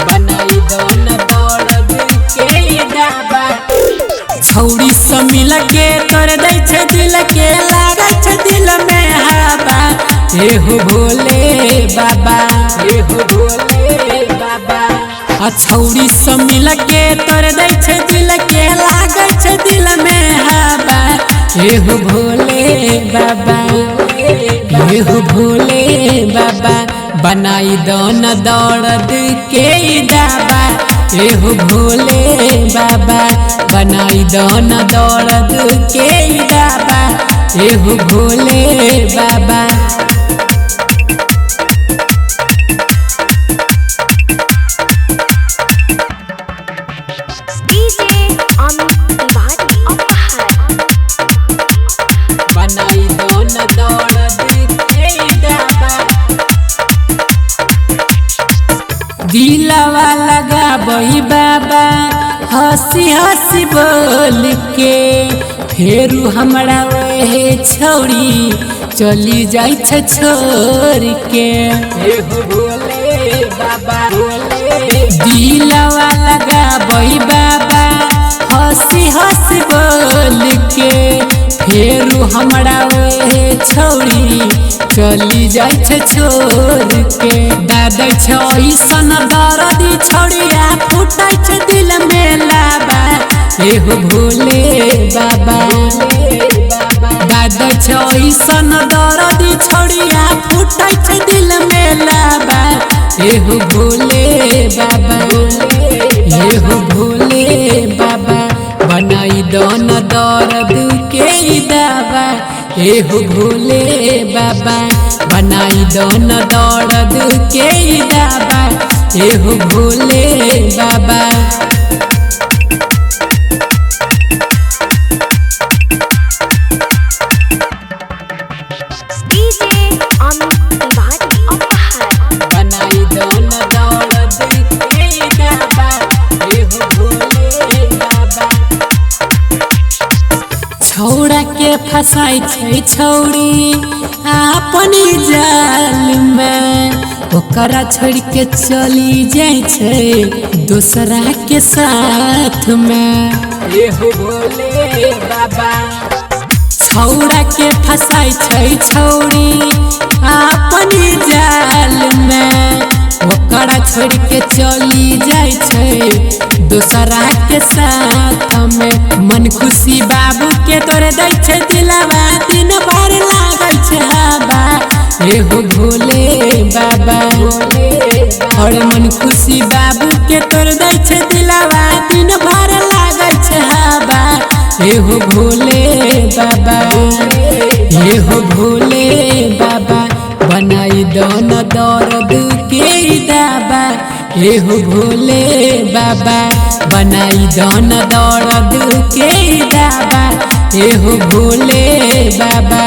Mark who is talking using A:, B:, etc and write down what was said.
A: बनाई दोन दौड़ के दाबा छौड़ी सब मिल के तोड़ दै छे दिल के लागै छे दिल में हवा एहो भोले बाबा एहो भोले बाबा छौड़ी सब मिल के तोड़ दै छे दिल के लागै छे दिल में हवा एहो भोले बाबा एहो भोले बाबा बनाई दोन दौड़ के दाबा एहो भोले बाबा बनाई दोन दौड़ के दाबा एहो भोले बाबा बनाई दोन दौड़ के दाबा दिलवा लगाबई बाबा हंसी हंसी बोल के फेरू हमरा वहे छौड़ी चली जाई छे छोड़ के एहो भोले बाबा भोले दिलवा लगाबई बाबा हंसी हंसी बोल के फेरू हमरा वहे छौड़ी चली जाई छे छोड़ के दादा छईसन दर्दी छोड़िया फुटै छे दिल में लाबा एहो भोले बाबा दादा छईसन दर्दी छोड़िया फुटै छे दिल में लाबा एहो भोले बाबा एहो भोले बाबा बनाई दोन दर्द के दाबा एहो भोले बाबा बनाई दोन दर्द के दाबा एहो भोले बाबा बनाई दोन दौड़ के दाबा एहो भोले बाबा छौड़ा के फसाई छे छौड़ी अपनी जाल में ओकरा छोड़ के चली जाए छे दूसरा के साथ में एहो भोले बाबा छौड़ा के फसाई छे छौड़ी अपनी जाल में ओकरा छोड़ के चली जाए छे दूसरा के साथ में मन खुशी बाबू के तोड़ दै छे दिलवा दिन भर लागै छे हवा एहो भोले बाबा और मन खुशी बाबू के तोड़ दै छे दिलवा दिन भर लागै छे हवा एहो भोले बाबा एहो भोले बाबा बनाई दोन दर्द के दाबा एहो भोले बाबा बनाई दोन दर्द के दाबा एहो भोले बाबा